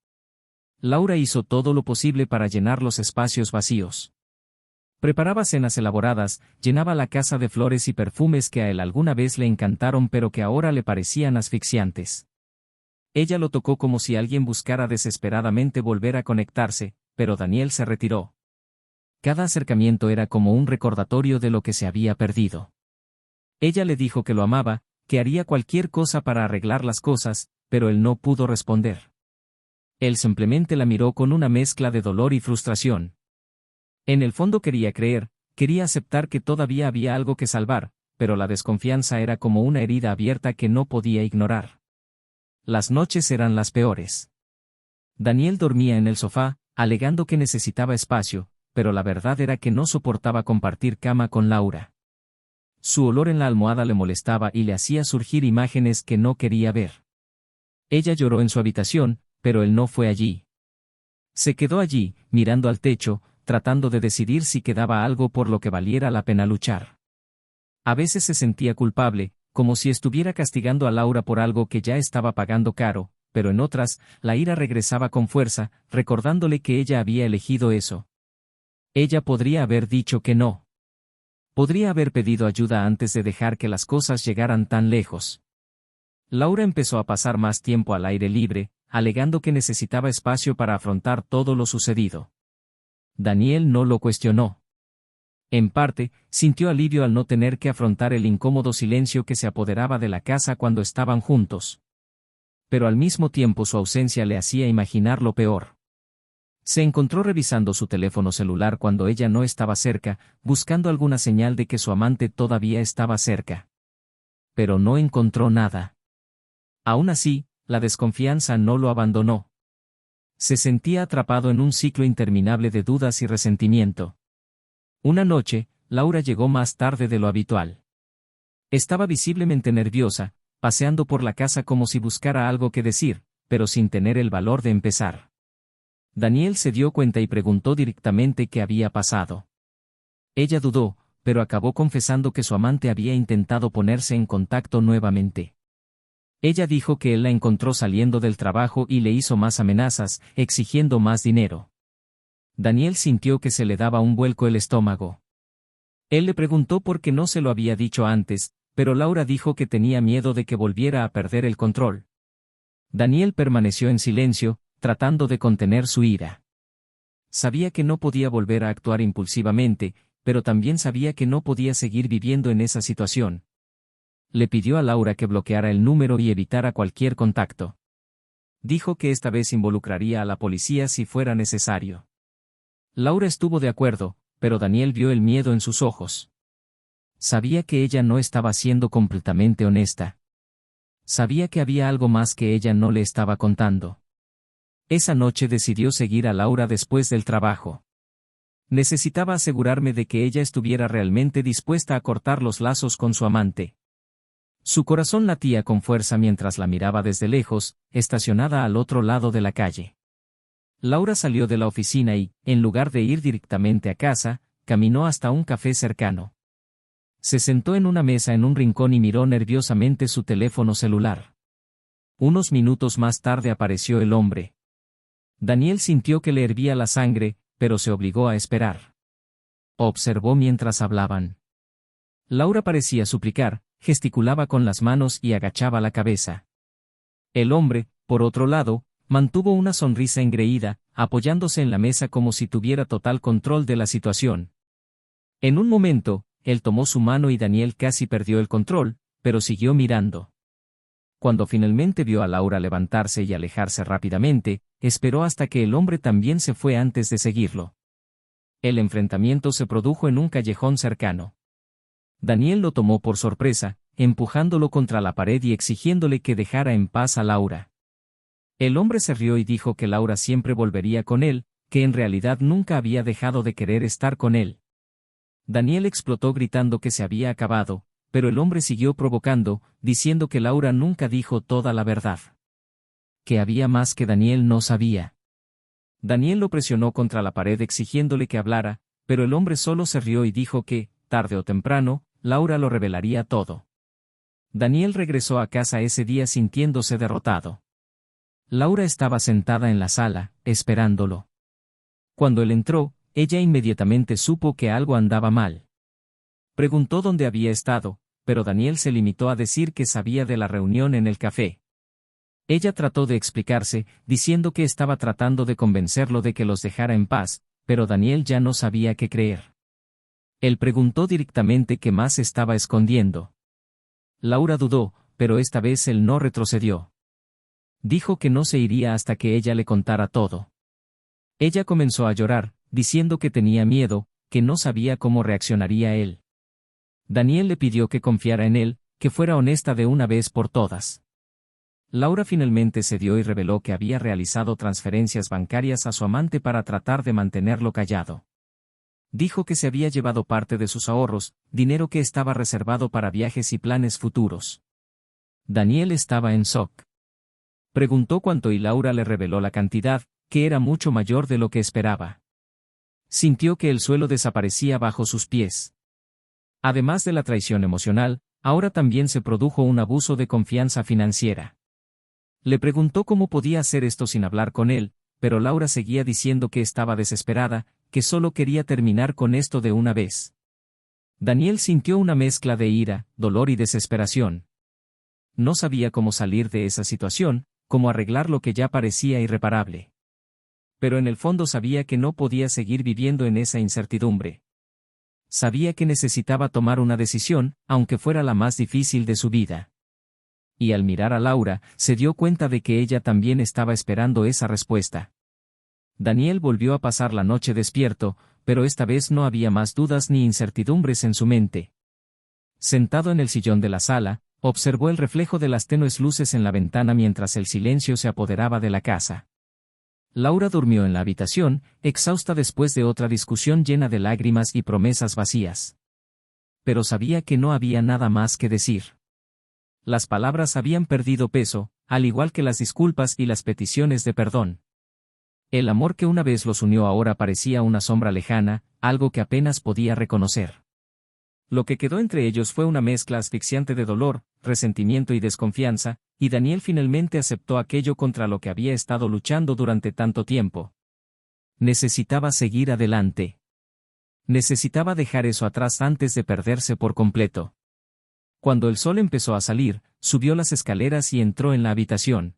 Laura hizo todo lo posible para llenar los espacios vacíos. Preparaba cenas elaboradas, llenaba la casa de flores y perfumes que a él alguna vez le encantaron pero que ahora le parecían asfixiantes. Ella lo tocó como si alguien buscara desesperadamente volver a conectarse, pero Daniel se retiró. Cada acercamiento era como un recordatorio de lo que se había perdido. Ella le dijo que lo amaba, que haría cualquier cosa para arreglar las cosas, pero él no pudo responder. Él simplemente la miró con una mezcla de dolor y frustración. En el fondo quería creer, quería aceptar que todavía había algo que salvar, pero la desconfianza era como una herida abierta que no podía ignorar. Las noches eran las peores. Daniel dormía en el sofá, alegando que necesitaba espacio, pero la verdad era que no soportaba compartir cama con Laura. Su olor en la almohada le molestaba y le hacía surgir imágenes que no quería ver. Ella lloró en su habitación, pero él no fue allí. Se quedó allí, mirando al techo, tratando de decidir si quedaba algo por lo que valiera la pena luchar. A veces se sentía culpable, como si estuviera castigando a Laura por algo que ya estaba pagando caro, pero en otras, la ira regresaba con fuerza, recordándole que ella había elegido eso. Ella podría haber dicho que no. Podría haber pedido ayuda antes de dejar que las cosas llegaran tan lejos. Laura empezó a pasar más tiempo al aire libre, alegando que necesitaba espacio para afrontar todo lo sucedido. Daniel no lo cuestionó. En parte, sintió alivio al no tener que afrontar el incómodo silencio que se apoderaba de la casa cuando estaban juntos. Pero al mismo tiempo su ausencia le hacía imaginar lo peor. Se encontró revisando su teléfono celular cuando ella no estaba cerca, buscando alguna señal de que su amante todavía estaba cerca. Pero no encontró nada. Aún así, la desconfianza no lo abandonó. Se sentía atrapado en un ciclo interminable de dudas y resentimiento. Una noche, Laura llegó más tarde de lo habitual. Estaba visiblemente nerviosa, paseando por la casa como si buscara algo que decir, pero sin tener el valor de empezar. Daniel se dio cuenta y preguntó directamente qué había pasado. Ella dudó, pero acabó confesando que su amante había intentado ponerse en contacto nuevamente. Ella dijo que él la encontró saliendo del trabajo y le hizo más amenazas, exigiendo más dinero. Daniel sintió que se le daba un vuelco el estómago. Él le preguntó por qué no se lo había dicho antes, pero Laura dijo que tenía miedo de que volviera a perder el control. Daniel permaneció en silencio, tratando de contener su ira. Sabía que no podía volver a actuar impulsivamente, pero también sabía que no podía seguir viviendo en esa situación. Le pidió a Laura que bloqueara el número y evitara cualquier contacto. Dijo que esta vez involucraría a la policía si fuera necesario. Laura estuvo de acuerdo, pero Daniel vio el miedo en sus ojos. Sabía que ella no estaba siendo completamente honesta. Sabía que había algo más que ella no le estaba contando. Esa noche decidió seguir a Laura después del trabajo. Necesitaba asegurarme de que ella estuviera realmente dispuesta a cortar los lazos con su amante. Su corazón latía con fuerza mientras la miraba desde lejos, estacionada al otro lado de la calle. Laura salió de la oficina y, en lugar de ir directamente a casa, caminó hasta un café cercano. Se sentó en una mesa en un rincón y miró nerviosamente su teléfono celular. Unos minutos más tarde apareció el hombre. Daniel sintió que le hervía la sangre, pero se obligó a esperar. Observó mientras hablaban. Laura parecía suplicar, gesticulaba con las manos y agachaba la cabeza. El hombre, por otro lado, mantuvo una sonrisa engreída, apoyándose en la mesa como si tuviera total control de la situación. En un momento, él tomó su mano y Daniel casi perdió el control, pero siguió mirando. Cuando finalmente vio a Laura levantarse y alejarse rápidamente, esperó hasta que el hombre también se fue antes de seguirlo. El enfrentamiento se produjo en un callejón cercano. Daniel lo tomó por sorpresa, empujándolo contra la pared y exigiéndole que dejara en paz a Laura. El hombre se rió y dijo que Laura siempre volvería con él, que en realidad nunca había dejado de querer estar con él. Daniel explotó gritando que se había acabado, pero el hombre siguió provocando, diciendo que Laura nunca dijo toda la verdad. Que había más que Daniel no sabía. Daniel lo presionó contra la pared exigiéndole que hablara, pero el hombre solo se rió y dijo que, tarde o temprano, Laura lo revelaría todo. Daniel regresó a casa ese día sintiéndose derrotado. Laura estaba sentada en la sala, esperándolo. Cuando él entró, ella inmediatamente supo que algo andaba mal. Preguntó dónde había estado, pero Daniel se limitó a decir que sabía de la reunión en el café. Ella trató de explicarse, diciendo que estaba tratando de convencerlo de que los dejara en paz, pero Daniel ya no sabía qué creer. Él preguntó directamente qué más estaba escondiendo. Laura dudó, pero esta vez él no retrocedió. Dijo que no se iría hasta que ella le contara todo. Ella comenzó a llorar, diciendo que tenía miedo, que no sabía cómo reaccionaría él. Daniel le pidió que confiara en él, que fuera honesta de una vez por todas. Laura finalmente cedió y reveló que había realizado transferencias bancarias a su amante para tratar de mantenerlo callado. Dijo que se había llevado parte de sus ahorros, dinero que estaba reservado para viajes y planes futuros. Daniel estaba en shock. Preguntó cuánto y Laura le reveló la cantidad, que era mucho mayor de lo que esperaba. Sintió que el suelo desaparecía bajo sus pies. Además de la traición emocional, ahora también se produjo un abuso de confianza financiera. Le preguntó cómo podía hacer esto sin hablar con él, pero Laura seguía diciendo que estaba desesperada, que solo quería terminar con esto de una vez. Daniel sintió una mezcla de ira, dolor y desesperación. No sabía cómo salir de esa situación, cómo arreglar lo que ya parecía irreparable. Pero en el fondo sabía que no podía seguir viviendo en esa incertidumbre. Sabía que necesitaba tomar una decisión, aunque fuera la más difícil de su vida. Y al mirar a Laura, se dio cuenta de que ella también estaba esperando esa respuesta. Daniel volvió a pasar la noche despierto, pero esta vez no había más dudas ni incertidumbres en su mente. Sentado en el sillón de la sala, observó el reflejo de las tenues luces en la ventana mientras el silencio se apoderaba de la casa. Laura durmió en la habitación, exhausta después de otra discusión llena de lágrimas y promesas vacías. Pero sabía que no había nada más que decir. Las palabras habían perdido peso, al igual que las disculpas y las peticiones de perdón. El amor que una vez los unió ahora parecía una sombra lejana, algo que apenas podía reconocer. Lo que quedó entre ellos fue una mezcla asfixiante de dolor, resentimiento y desconfianza, y Daniel finalmente aceptó aquello contra lo que había estado luchando durante tanto tiempo. Necesitaba seguir adelante. Necesitaba dejar eso atrás antes de perderse por completo. Cuando el sol empezó a salir, subió las escaleras y entró en la habitación.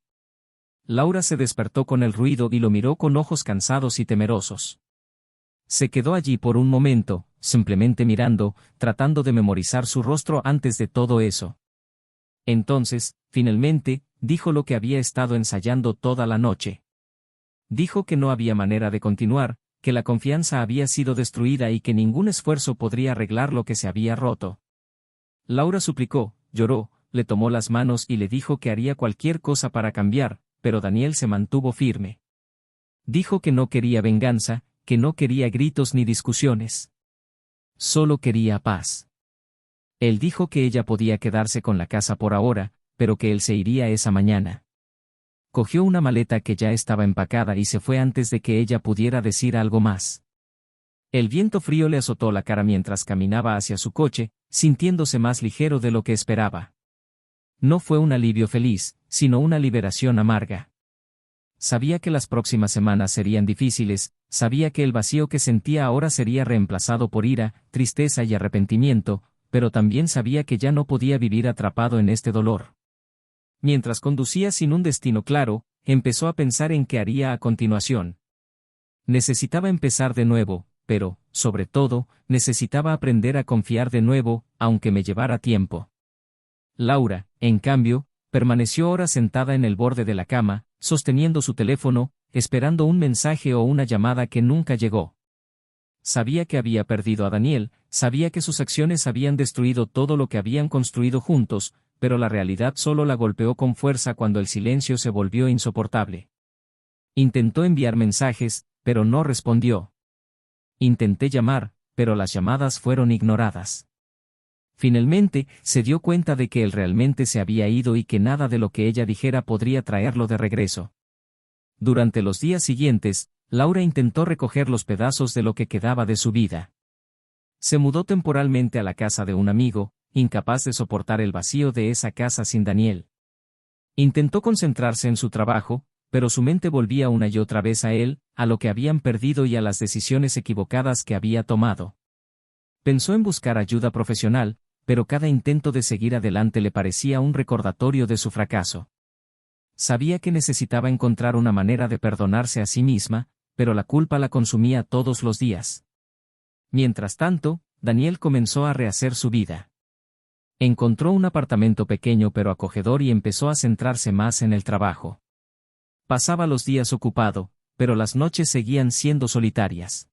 Laura se despertó con el ruido y lo miró con ojos cansados y temerosos. Se quedó allí por un momento, simplemente mirando, tratando de memorizar su rostro antes de todo eso. Entonces, finalmente, dijo lo que había estado ensayando toda la noche. Dijo que no había manera de continuar, que la confianza había sido destruida y que ningún esfuerzo podría arreglar lo que se había roto. Laura suplicó, lloró, le tomó las manos y le dijo que haría cualquier cosa para cambiar, pero Daniel se mantuvo firme. Dijo que no quería venganza, que no quería gritos ni discusiones. Solo quería paz. Él dijo que ella podía quedarse con la casa por ahora, pero que él se iría esa mañana. Cogió una maleta que ya estaba empacada y se fue antes de que ella pudiera decir algo más. El viento frío le azotó la cara mientras caminaba hacia su coche, sintiéndose más ligero de lo que esperaba. No fue un alivio feliz, sino una liberación amarga. Sabía que las próximas semanas serían difíciles, sabía que el vacío que sentía ahora sería reemplazado por ira, tristeza y arrepentimiento, pero también sabía que ya no podía vivir atrapado en este dolor. Mientras conducía sin un destino claro, empezó a pensar en qué haría a continuación. Necesitaba empezar de nuevo, pero, sobre todo, necesitaba aprender a confiar de nuevo, aunque me llevara tiempo. Laura, en cambio, permaneció horas sentada en el borde de la cama, sosteniendo su teléfono, esperando un mensaje o una llamada que nunca llegó. Sabía que había perdido a Daniel, sabía que sus acciones habían destruido todo lo que habían construido juntos, pero la realidad solo la golpeó con fuerza cuando el silencio se volvió insoportable. Intentó enviar mensajes, pero no respondió. Intenté llamar, pero las llamadas fueron ignoradas. Finalmente, se dio cuenta de que él realmente se había ido y que nada de lo que ella dijera podría traerlo de regreso. Durante los días siguientes, Laura intentó recoger los pedazos de lo que quedaba de su vida. Se mudó temporalmente a la casa de un amigo, incapaz de soportar el vacío de esa casa sin Daniel. Intentó concentrarse en su trabajo, pero su mente volvía una y otra vez a él, a lo que habían perdido y a las decisiones equivocadas que había tomado. Pensó en buscar ayuda profesional, pero cada intento de seguir adelante le parecía un recordatorio de su fracaso. Sabía que necesitaba encontrar una manera de perdonarse a sí misma, pero la culpa la consumía todos los días. Mientras tanto, Daniel comenzó a rehacer su vida. Encontró un apartamento pequeño pero acogedor y empezó a centrarse más en el trabajo. Pasaba los días ocupado, pero las noches seguían siendo solitarias.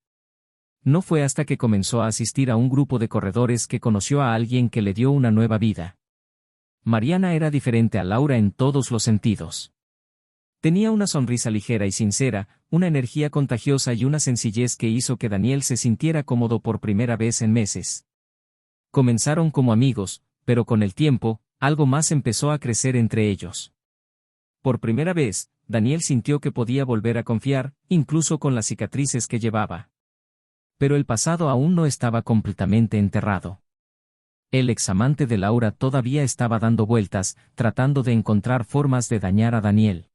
No fue hasta que comenzó a asistir a un grupo de corredores que conoció a alguien que le dio una nueva vida. Mariana era diferente a Laura en todos los sentidos. Tenía una sonrisa ligera y sincera, una energía contagiosa y una sencillez que hizo que Daniel se sintiera cómodo por primera vez en meses. Comenzaron como amigos, pero con el tiempo, algo más empezó a crecer entre ellos. Por primera vez, Daniel sintió que podía volver a confiar, incluso con las cicatrices que llevaba. Pero el pasado aún no estaba completamente enterrado. El examante de Laura todavía estaba dando vueltas, tratando de encontrar formas de dañar a Daniel.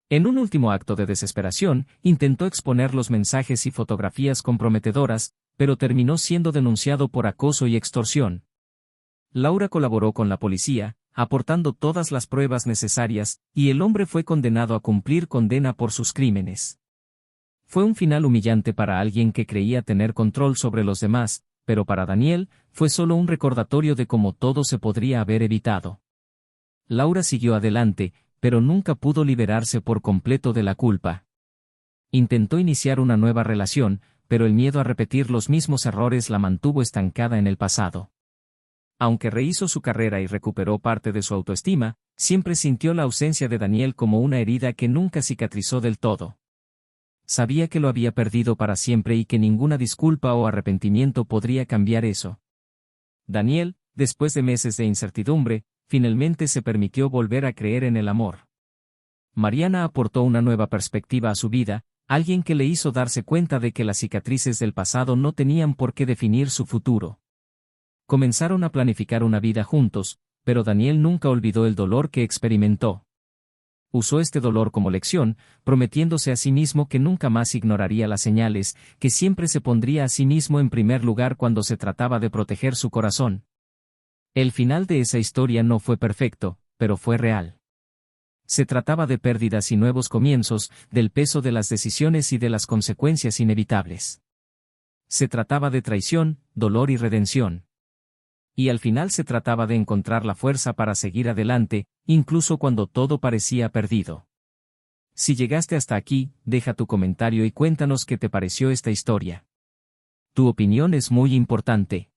En un último acto de desesperación, intentó exponer los mensajes y fotografías comprometedoras, pero terminó siendo denunciado por acoso y extorsión. Laura colaboró con la policía, aportando todas las pruebas necesarias, y el hombre fue condenado a cumplir condena por sus crímenes. Fue un final humillante para alguien que creía tener control sobre los demás, pero para Daniel, fue solo un recordatorio de cómo todo se podría haber evitado. Laura siguió adelante, pero nunca pudo liberarse por completo de la culpa. Intentó iniciar una nueva relación, pero el miedo a repetir los mismos errores la mantuvo estancada en el pasado. Aunque rehizo su carrera y recuperó parte de su autoestima, siempre sintió la ausencia de Daniel como una herida que nunca cicatrizó del todo. Sabía que lo había perdido para siempre y que ninguna disculpa o arrepentimiento podría cambiar eso. Daniel, después de meses de incertidumbre, finalmente se permitió volver a creer en el amor. Mariana aportó una nueva perspectiva a su vida, alguien que le hizo darse cuenta de que las cicatrices del pasado no tenían por qué definir su futuro. Comenzaron a planificar una vida juntos, pero Daniel nunca olvidó el dolor que experimentó. Usó este dolor como lección, prometiéndose a sí mismo que nunca más ignoraría las señales, que siempre se pondría a sí mismo en primer lugar cuando se trataba de proteger su corazón. El final de esa historia no fue perfecto, pero fue real. Se trataba de pérdidas y nuevos comienzos, del peso de las decisiones y de las consecuencias inevitables. Se trataba de traición, dolor y redención. Y al final se trataba de encontrar la fuerza para seguir adelante, incluso cuando todo parecía perdido. Si llegaste hasta aquí, deja tu comentario y cuéntanos qué te pareció esta historia. Tu opinión es muy importante.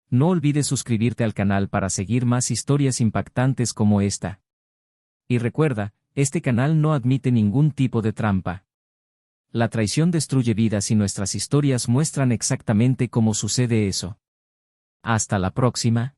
No olvides suscribirte al canal para seguir más historias impactantes como esta. Y recuerda, este canal no admite ningún tipo de trampa. La traición destruye vidas y nuestras historias muestran exactamente cómo sucede eso. Hasta la próxima.